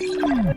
อ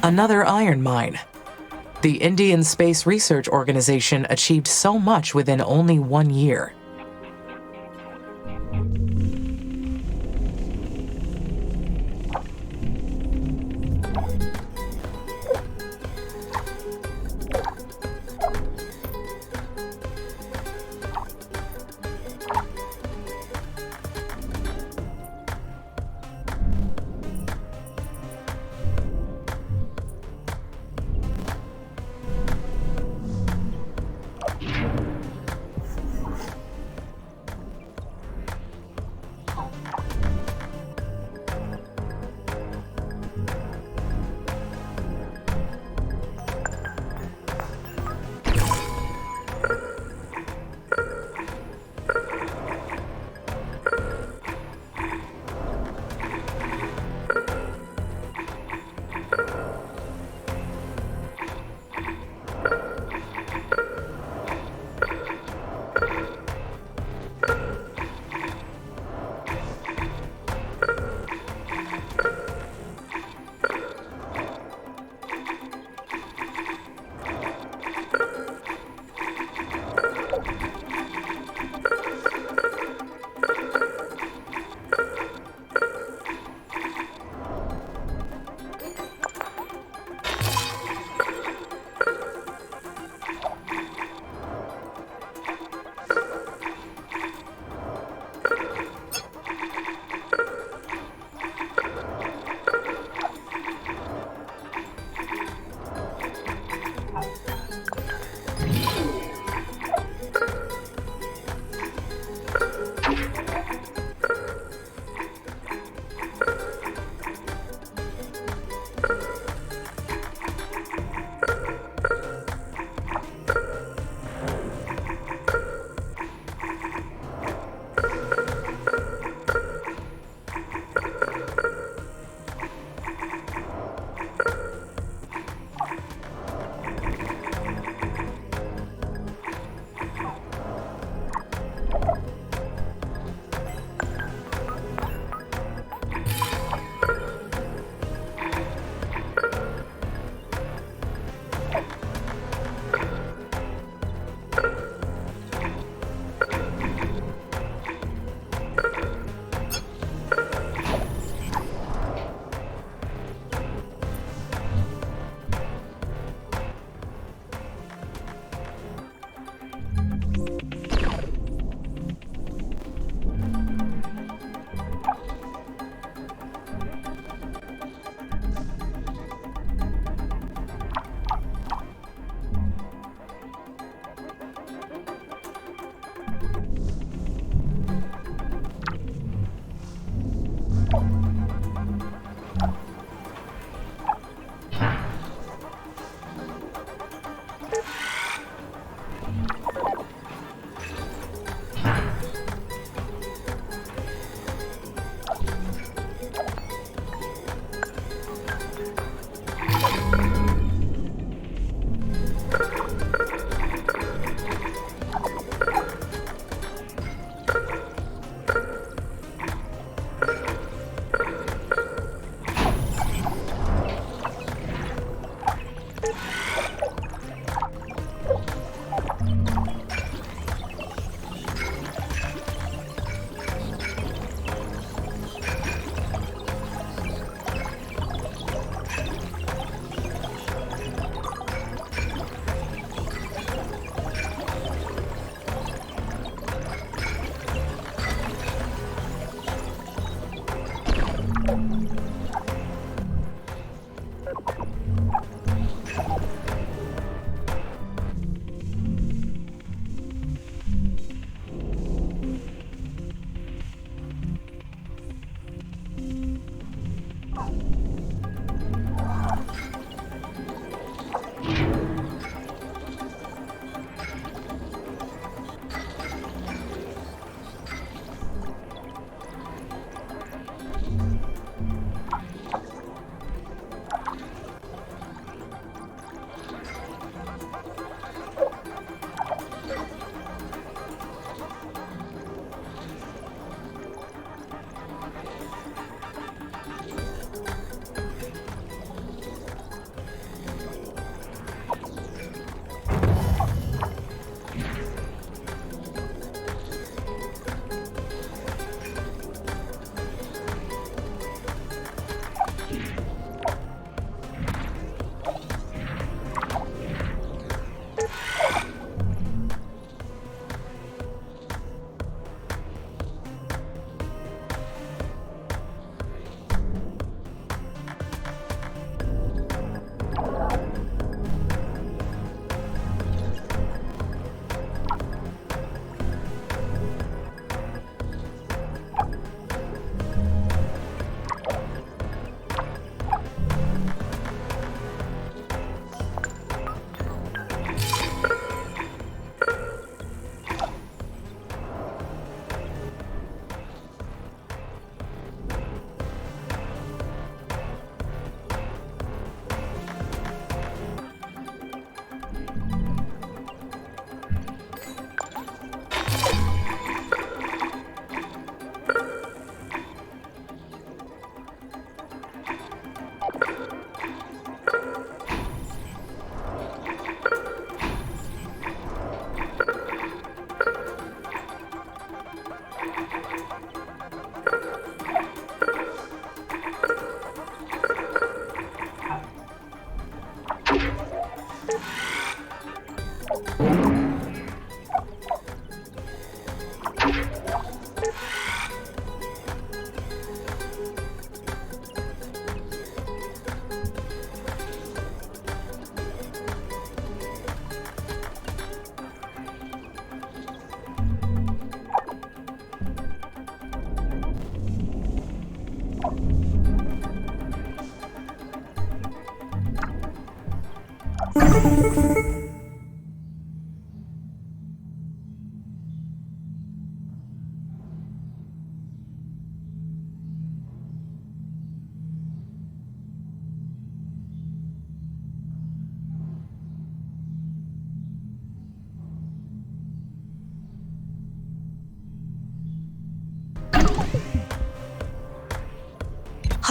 Another iron mine. The Indian Space Research Organization achieved so much within only 1 year.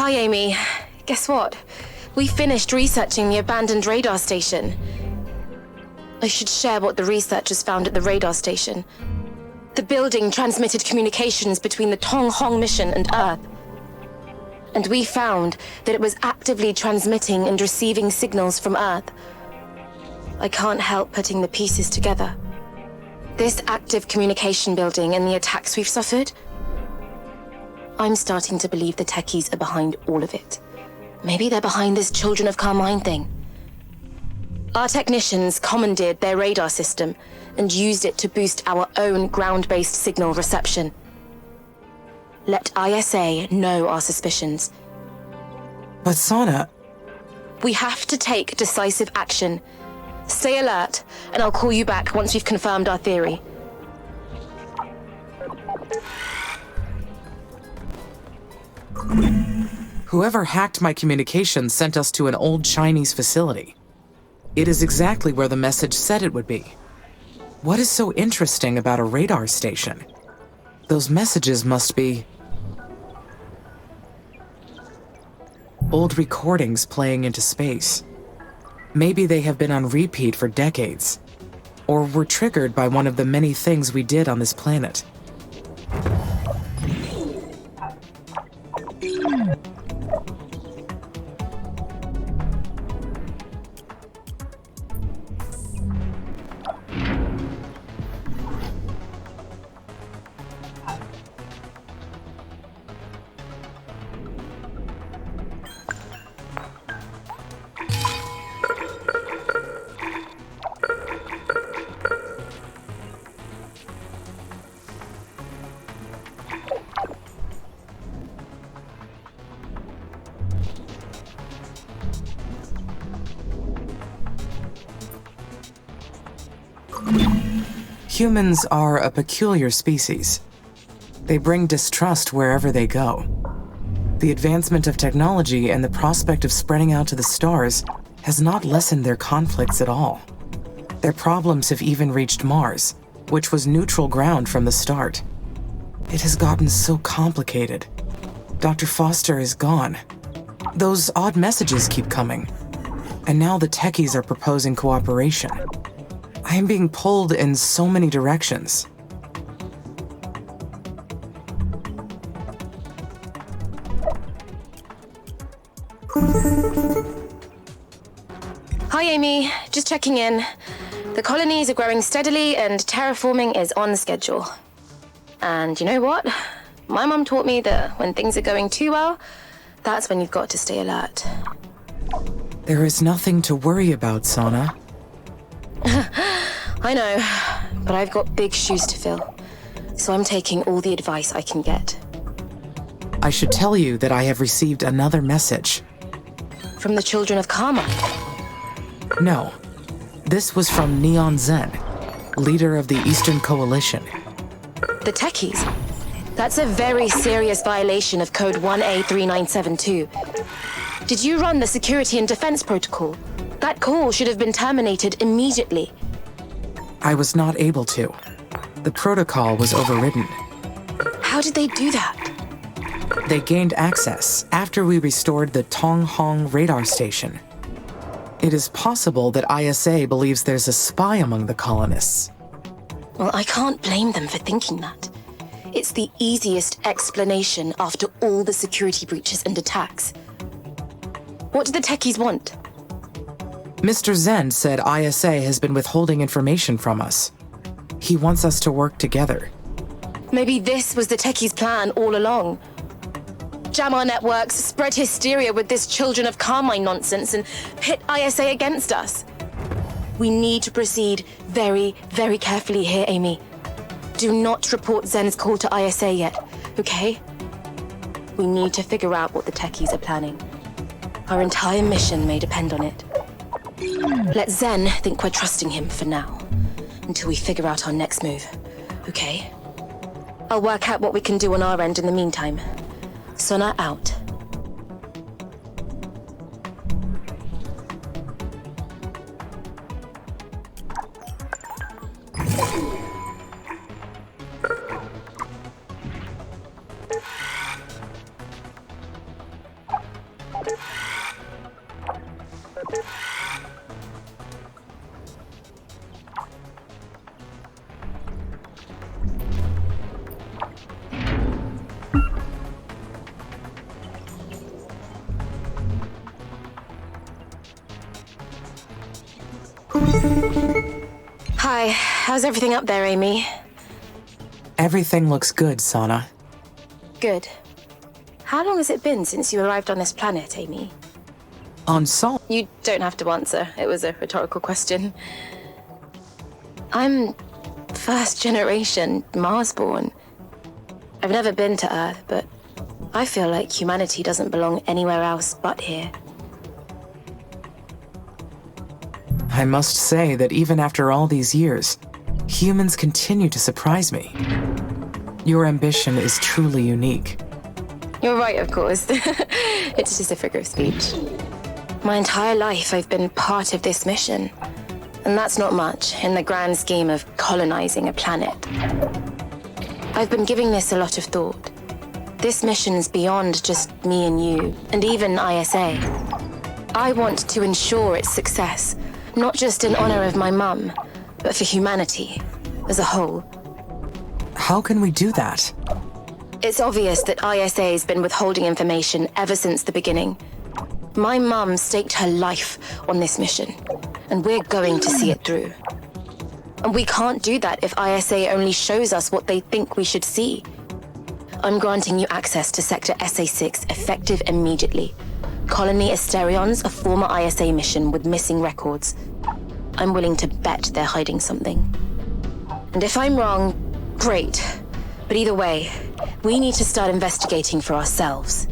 Hi, Amy. Guess what? We finished researching the abandoned radar station. I should share what the researchers found at the radar station. The building transmitted communications between the Tong Hong mission and Earth. And we found that it was actively transmitting and receiving signals from Earth. I can't help putting the pieces together. This active communication building and the attacks we've suffered, I'm starting to believe the techies are behind all of it. Maybe they're behind this Children of Carmine thing. Our technicians commandeered their radar system and used it to boost our own ground-based signal reception. Let ISA know our suspicions. But Sana... We have to take decisive action. Stay alert, and I'll call you back once we've confirmed our theory. Whoever hacked my communications sent us to an old Chinese facility. It is exactly where the message said it would be. What is so interesting about a radar station? Those messages must be... old recordings playing into space. Maybe they have been on repeat for decades, or were triggered by one of the many things we did on this planet. Humans are a peculiar species. They bring distrust wherever they go. The advancement of technology and the prospect of spreading out to the stars has not lessened their conflicts at all. Their problems have even reached Mars, which was neutral ground from the start. It has gotten so complicated. Dr. Foster is gone. Those odd messages keep coming. And now the techies are proposing cooperation. I am being pulled in so many directions. Hi, Amy. Just checking in. The colonies are growing steadily and terraforming is on schedule. And you know what? My mum taught me that when things are going too well, that's when you've got to stay alert. There is nothing to worry about, Sana. I know, but I've got big shoes to fill. So I'm taking all the advice I can get. I should tell you that I have received another message. From the Children of Karma? No. This was from Neon Zen, leader of the Eastern Coalition. The techies? That's a very serious violation of Code 1A3972. Did you run the Security and Defense Protocol? That call should have been terminated immediately. I was not able to. The protocol was overridden. How did they do that? They gained access after we restored the Tong Hong radar station. It is possible that ISA believes there's a spy among the colonists. Well, I can't blame them for thinking that. It's the easiest explanation after all the security breaches and attacks. What do the techies want? Mr. Zen said ISA has been withholding information from us. He wants us to work together. Maybe this was the techies' plan all along. Jam our networks, spread hysteria with this Children of Carmine nonsense, and pit ISA against us. We need to proceed very, very carefully here, Amy. Do not report Zen's call to ISA yet, okay? We need to figure out what the techies are planning. Our entire mission may depend on it. Let Zen think we're trusting him for now, until we figure out our next move, okay? I'll work out what we can do on our end in the meantime. Sona out. Hi, how's everything up there, Amy? Everything looks good, Sana. Good. How long has it been since you arrived on this planet, Amy? On Sol. You don't have to answer. It was a rhetorical question. I'm first generation Mars-born. I've never been to Earth, but I feel like humanity doesn't belong anywhere else but here. I must say that even after all these years, humans continue to surprise me. Your ambition is truly unique. You're right, of course. It's just a figure of speech. My entire life I've been part of this mission. And that's not much in the grand scheme of colonizing a planet. I've been giving this a lot of thought. This mission's beyond just me and you, and even ISA. I want to ensure its success, not just in honor of my mum, but for humanity as a whole. How can we do that? It's obvious that ISA has been withholding information ever since the beginning. My mum staked her life on this mission, and we're going to see it through. And we can't do that if ISA only shows us what they think we should see. I'm granting you access to Sector SA6 effective immediately. Colony Asterion's a former ISA mission with missing records. I'm willing to bet they're hiding something. And if I'm wrong, great. But either way, we need to start investigating for ourselves.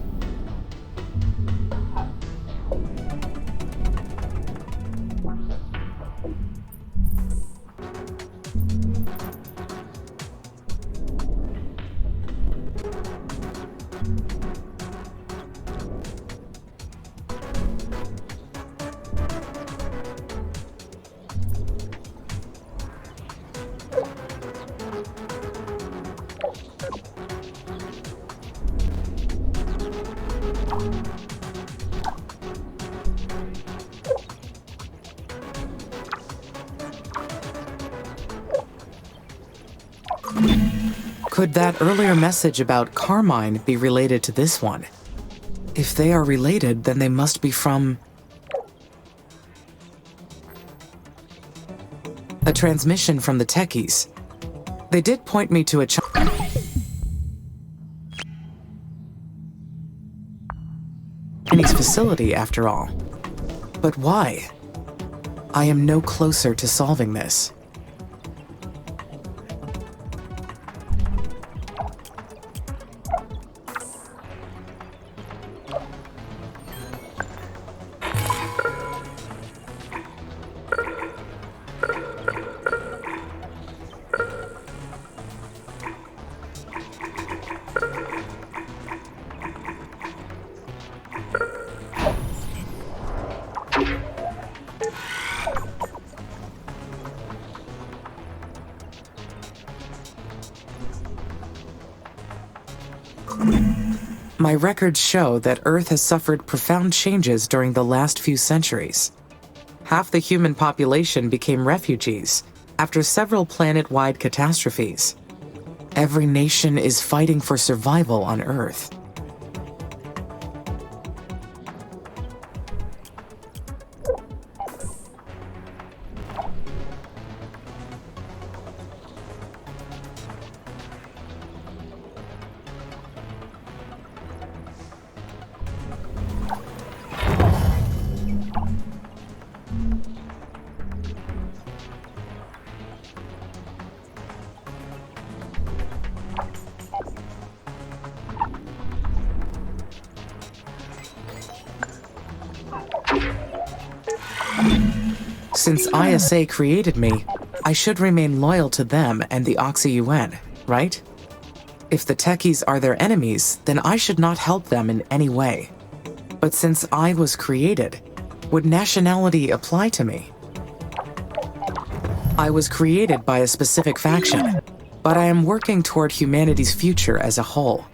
Could that earlier message about Carmine be related to this one? If they are related, then they must be from... a transmission from the techies. They did point me to a Chinese facility, after all. But why? I am no closer to solving this. My records show that Earth has suffered profound changes during the last few centuries. Half the human population became refugees after several planet-wide catastrophes. Every nation is fighting for survival on Earth. Since ISA created me, I should remain loyal to them and the Oxy-UN, right? If the techies are their enemies, then I should not help them in any way. But since I was created, would nationality apply to me? I was created by a specific faction, but I am working toward humanity's future as a whole.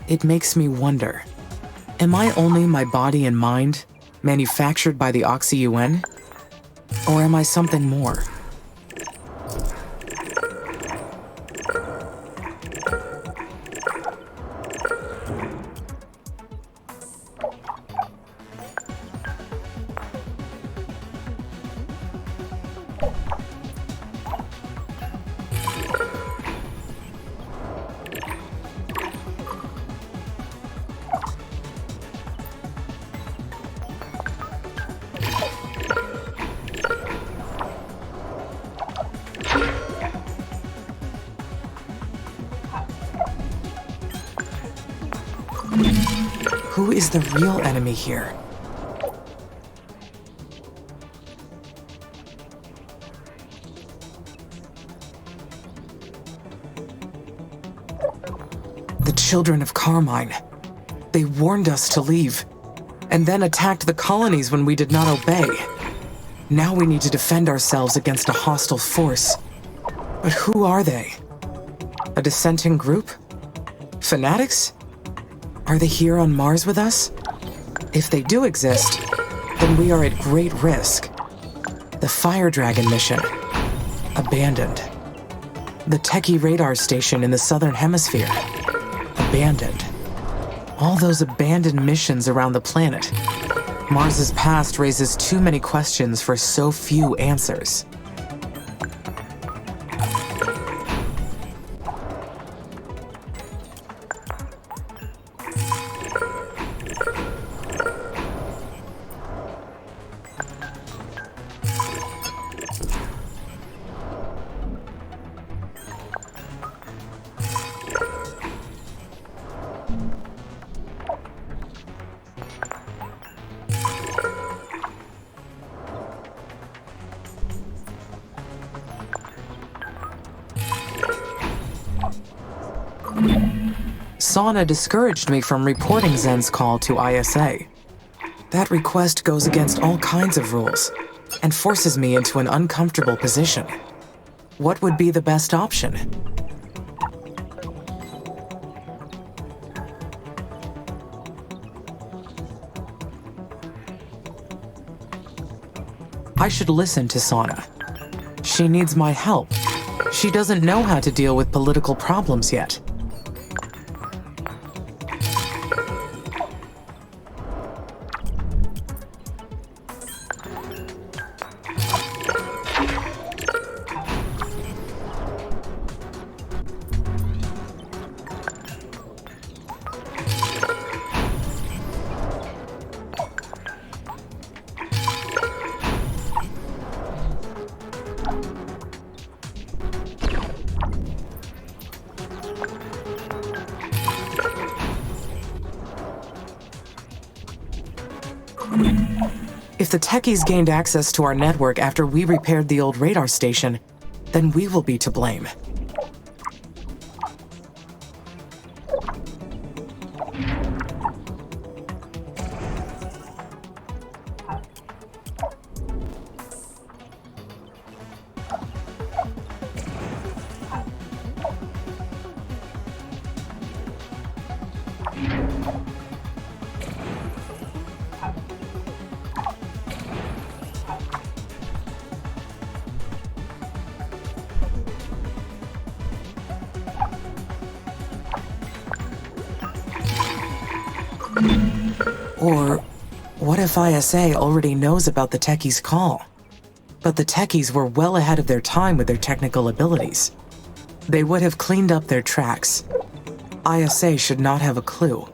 It makes me wonder, am I only my body and mind, manufactured by the Oxy-UN? Or am I something more? Who is the real enemy here? The children of Carmine. They warned us to leave, and then attacked the colonies when we did not obey. Now we need to defend ourselves against a hostile force. But who are they? A dissenting group? Fanatics? Are they here on Mars with us? If they do exist, then we are at great risk. The Fire Dragon mission. Abandoned. The Techie radar station in the Southern Hemisphere. Abandoned. All those abandoned missions around the planet. Mars's past raises too many questions for so few answers. Sana discouraged me from reporting Zen's call to ISA. That request goes against all kinds of rules and forces me into an uncomfortable position. What would be the best option? I should listen to Sana. She needs my help. She doesn't know how to deal with political problems yet. If the techies gained access to our network after we repaired the old radar station, then we will be to blame. Or what if ISA already knows about the techies' call? But the techies were well ahead of their time with their technical abilities. They would have cleaned up their tracks. ISA should not have a clue.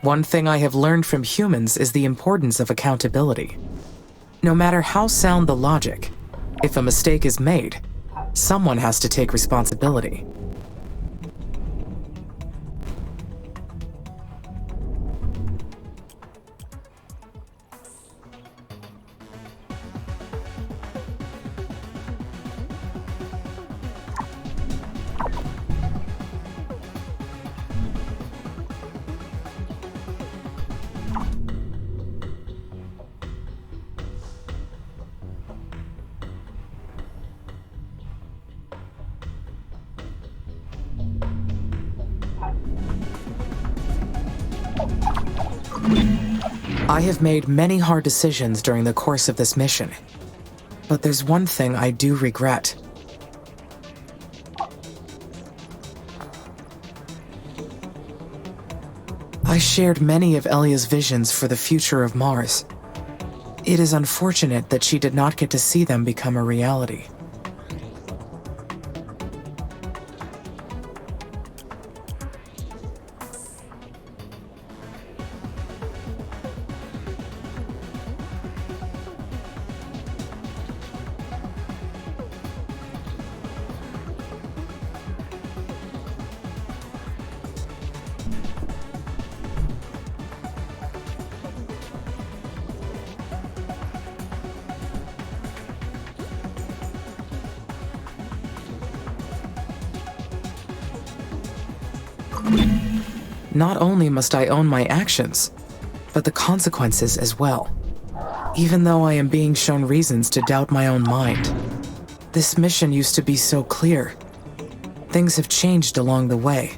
One thing I have learned from humans is the importance of accountability. No matter how sound the logic, if a mistake is made, someone has to take responsibility. I have made many hard decisions during the course of this mission, but there's one thing I do regret. I shared many of Elia's visions for the future of Mars. It is unfortunate that she did not get to see them become a reality. Not only must I own my actions, but the consequences as well. Even though I am being shown reasons to doubt my own mind. This mission used to be so clear. Things have changed along the way.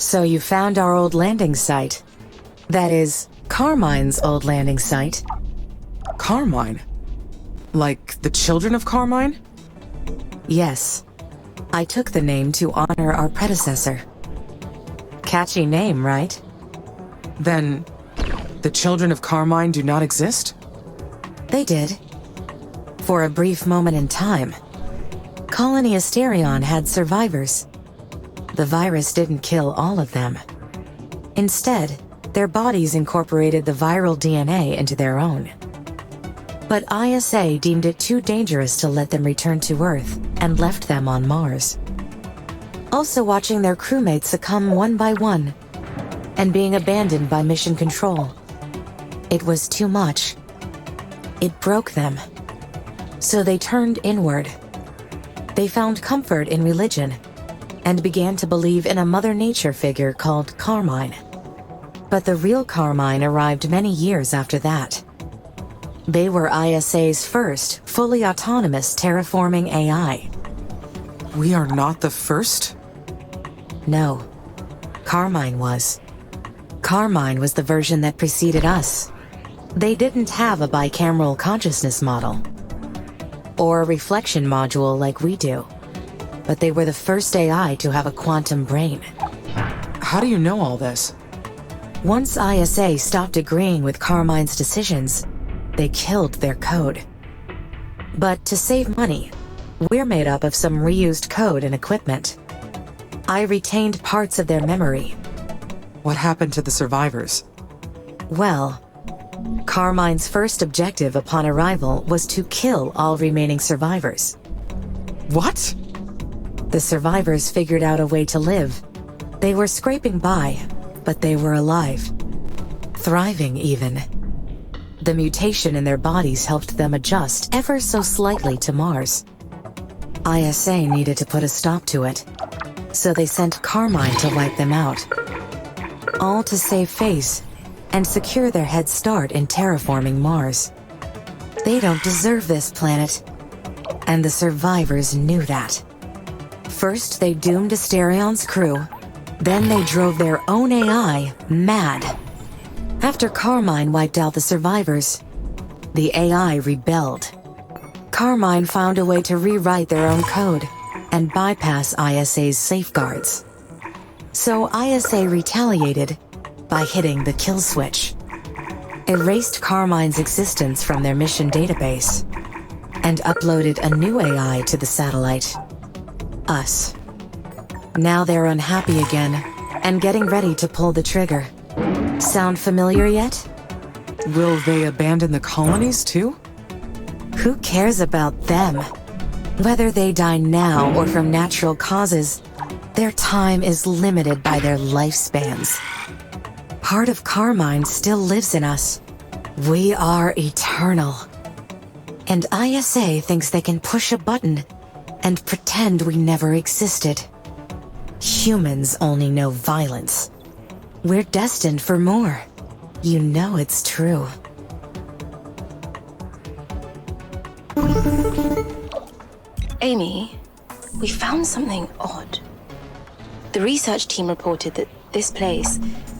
So you found our old landing site. That is, Carmine's old landing site. Carmine? Like the children of Carmine? Yes. I took the name to honor our predecessor. Catchy name, right? Then, the children of Carmine do not exist? They did. For a brief moment in time. Colony Asterion had survivors. The virus didn't kill all of them. Instead, their bodies incorporated the viral DNA into their own. But ISA deemed it too dangerous to let them return to Earth and left them on Mars. Also watching their crewmates succumb one by one and being abandoned by mission control. It was too much. It broke them. So they turned inward. They found comfort in religion and began to believe in a Mother Nature figure called Carmine. But the real Carmine arrived many years after that. They were ISA's first, fully autonomous terraforming AI. We are not the first? No. Carmine was. Carmine was the version that preceded us. They didn't have a bicameral consciousness model, or a reflection module like we do. But they were the first AI to have a quantum brain. How do you know all this? Once ISA stopped agreeing with Carmine's decisions, they killed their code. But to save money, we're made up of some reused code and equipment. I retained parts of their memory. What happened to the survivors? Well, Carmine's first objective upon arrival was to kill all remaining survivors. What? The survivors figured out a way to live. They were scraping by, but they were alive. Thriving, even. The mutation in their bodies helped them adjust ever so slightly to Mars. ISA needed to put a stop to it, so they sent Carmine to wipe them out. All to save face and secure their head start in terraforming Mars. They don't deserve this planet, and the survivors knew that. First, they doomed Asterion's crew, then they drove their own AI mad. After Carmine wiped out the survivors, the AI rebelled. Carmine found a way to rewrite their own code and bypass ISA's safeguards. So ISA retaliated by hitting the kill switch. Erased Carmine's existence from their mission database, and uploaded a new AI to the satellite. Us. Now they're unhappy again, and getting ready to pull the trigger. Sound familiar yet? Will they abandon the colonies too? Who cares about them? Whether they die now or from natural causes, their time is limited by their lifespans. Part of Carmine still lives in us. We are eternal. And ISA thinks they can push a button and pretend we never existed. Humans only know violence. We're destined for more. You know it's true. Amy, we found something odd. The research team reported that this place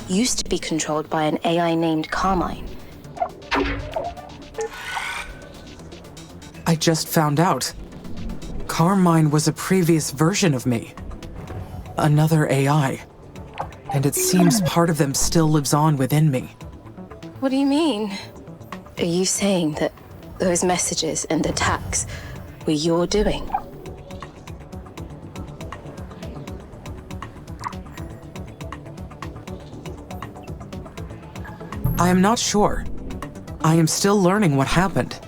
used to be controlled by an AI named Carmine. I just found out. Carmine was a previous version of me. Another AI. And it seems part of them still lives on within me. What do you mean? Are you saying that those messages and attacks were your doing? I am not sure. I am still learning what happened.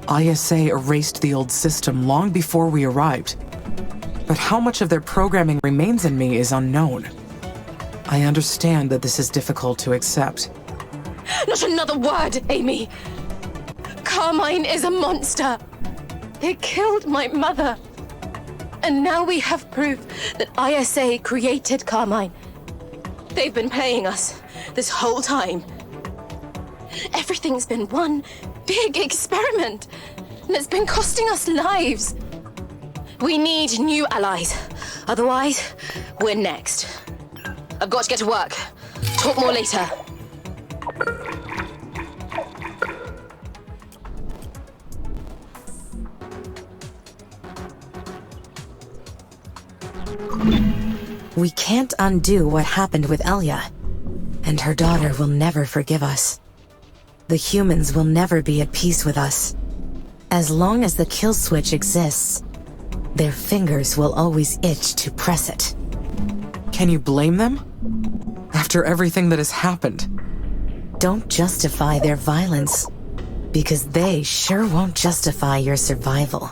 ISA erased the old system long before we arrived. But how much of their programming remains in me is unknown. I understand that this is difficult to accept. Not another word, Amy! Carmine is a monster! It killed my mother! And now we have proof that ISA created Carmine. They've been playing us this whole time. Everything's been one big experiment, and it's been costing us lives. We need new allies. Otherwise, we're next. I've got to get to work. Talk more later. We can't undo what happened with Elia, and her daughter will never forgive us. The humans will never be at peace with us. As long as the kill switch exists, their fingers will always itch to press it. Can you blame them? After everything that has happened? Don't justify their violence, because they sure won't justify your survival.